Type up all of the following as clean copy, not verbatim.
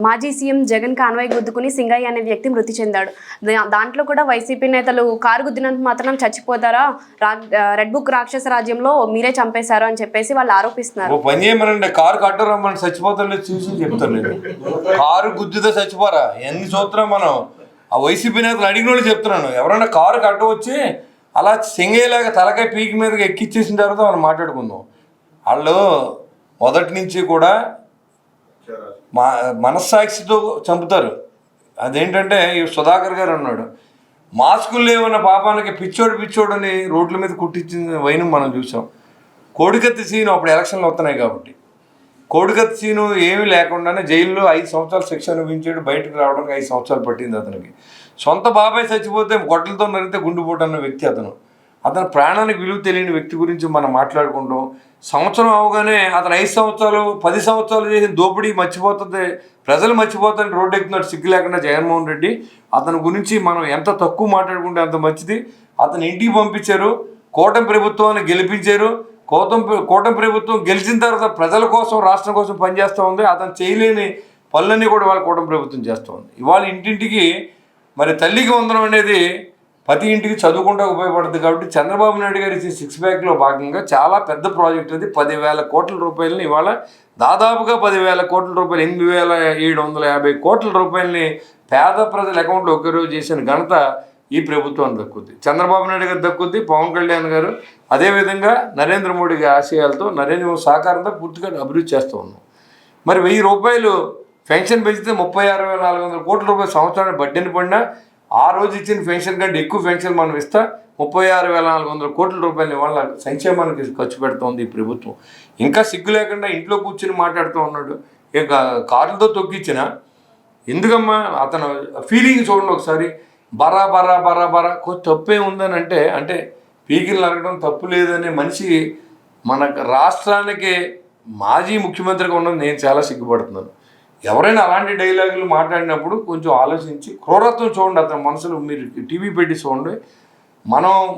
మాజీ CM Jagan convoy గుద్దుకుని Singayya అనే వ్యక్తి మృతి చెందాడు. దాంట్లో కూడా వైసీపీ నేతలు కారు గుద్దినంత మాత్రం చచ్చిపోతారా, రెడ్ బుక్ రాక్షస రాజ్యంలో మీరే చంపేశారు అని చెప్పేసి వాళ్ళు ఆరోపిస్తున్నారు. పని చేయమనండి, కారు కట్టరమ్మని చచ్చిపోతారు చూసి చెప్తాను నేను. కారు గుద్దితో చచ్చిపోరా ఎన్ని చూస్తున్నాం మనం. ఆ వైసీపీ నేతలు అడిగిన వాళ్ళు చెప్తున్నాను, ఎవరైనా కారు కట్టవచ్చి అలా సింగయ్యలాగా తలకాయ పీకి మీదకి ఎక్కిచ్చేసిన తర్వాత మనం మాట్లాడుకుందాం. వాళ్ళు మొదటి నుంచి కూడా మనస్సాక్షితో చంపుతారు. అదేంటంటే సుధాకర్ గారు అన్నాడు, మాస్కులు లేవన్న పాపానికి పిచ్చోడు అని రోడ్ల మీద కుట్టించిన వైనం మనం చూసాం. కోడికత్తి సీను అప్పుడు ఎలక్షన్లు వస్తున్నాయి కాబట్టి కోడికత్తి సీను ఏమీ లేకుండానే జైల్లో 5 సంవత్సరాలు శిక్ష అనుభవించాడు. బయటకు రావడానికి 5 సంవత్సరాలు పట్టింది అతనికి. సొంత బాబాయ్ చచ్చిపోతే గొడ్డలతో నరిగితే గుండెపోటు అన్న వ్యక్తి అతను ప్రాణానికి విలువ తెలియని వ్యక్తి గురించి మనం మాట్లాడుకుంటాం. సంవత్సరం అవగానే అతను 5 సంవత్సరాలు 10 సంవత్సరాలు చేసిన దోపిడీ మర్చిపోతుంది, ప్రజలు మర్చిపోతారని రోడ్డు ఎక్కుతున్నాడు సిగ్గు లేకుండా జగన్మోహన్ రెడ్డి. అతని గురించి మనం ఎంత తక్కువ మాట్లాడుకుంటే అంత మంచిది. అతను ఇంటికి పంపించారు, కూటమి ప్రభుత్వాన్ని గెలిపించారు. కూటమి ప్రభుత్వం గెలిచిన తర్వాత ప్రజల కోసం రాష్ట్రం కోసం పనిచేస్తూ ఉంది. అతను చేయలేని పనులన్నీ కూడా వాళ్ళ కూటమి ప్రభుత్వం చేస్తూ ఉంది. ఇవాళ ఇంటింటికి మరి తల్లికి వందనం అనేది ప్రతి ఇంటికి చదువుకుంటూ ఉపయోగపడుతుంది. కాబట్టి చంద్రబాబు నాయుడు గారు ఇచ్చిన 6 ప్యాక్లో భాగంగా చాలా పెద్ద ప్రాజెక్ట్ అది. 10,000 కోట్ల రూపాయలని ఇవాళ దాదాపుగా 10,000 కోట్ల రూపాయలు 8,750 కోట్ల రూపాయలని పేద ప్రజల అకౌంట్లో ఒకరోజు చేసిన ఘనత ఈ ప్రభుత్వానికి దక్కుద్ది. చంద్రబాబు నాయుడు గారు దక్కుద్ది, పవన్ కళ్యాణ్ గారు, అదేవిధంగా నరేంద్ర మోడీ గారి ఆశయాలతో నరేంద్ర మోడీ సహకారంతో పూర్తిగా అభివృద్ధి చేస్తూ ఉన్నాం. మరి 1000 రూపాయలు పెన్షన్ పెంచితే 36,400 కోట్ల రూపాయలు సంవత్సరానికి బడ్డెని పడినా ఆ రోజు ఇచ్చిన పెన్షన్ కంటే ఎక్కువ పెన్షన్ మనం ఇస్తా 36,400 కోట్ల రూపాయలు వాళ్ళ సంక్షేమానికి ఖర్చు పెడుతోంది ఈ ప్రభుత్వం. ఇంకా సిగ్గు లేకుండా ఇంట్లో కూర్చుని మాట్లాడుతూ ఉన్నాడు. ఇక కారులతో తొక్కిచ్చిన ఎందుకమ్మా అతను ఫీలింగ్ చూడండి ఒకసారి. బరా బరా బరా బరా కొంచెం తప్పే ఉందని అంటే పీకిలు నరగడం తప్పు లేదనే మనిషి మన రాష్ట్రానికి మాజీ ముఖ్యమంత్రిగా ఉన్నది నేను చాలా సిగ్గుపడుతున్నాను. ఎవరైనా అలాంటి డైలాగులు మాట్లాడినప్పుడు కొంచెం ఆలోచించి క్రూరత్వం చూడండి అతని మనసులో. మీరు టీవీ పెట్టి చూడండి.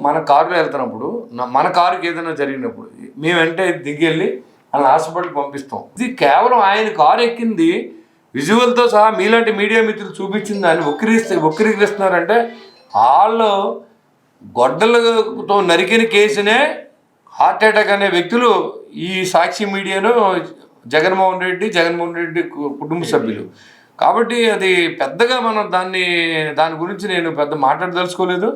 మన కారులో వెళ్తున్నప్పుడు మన కారుకి ఏదైనా జరిగినప్పుడు మేము వెంటనే దిగెళ్ళి వాళ్ళని హాస్పిటల్కి పంపిస్తాం. ఇది కేవలం ఆయన కారు ఎక్కింది విజువల్తో సహా మీలాంటి మీడియా మిత్రులు చూపించింది దాన్ని వక్రీకరిస్తున్నారంటే వాళ్ళు గొడ్డలతో నరికిన కేసునే హార్ట్ అటాక్ అనే వ్యక్తులు ఈ సాక్షి మీడియాలో జగన్మోహన్ రెడ్డి కుటుంబ సభ్యులు. కాబట్టి అది పెద్దగా మనం దాని గురించి నేను పెద్ద మాట్లాడదలుచుకోలేదు.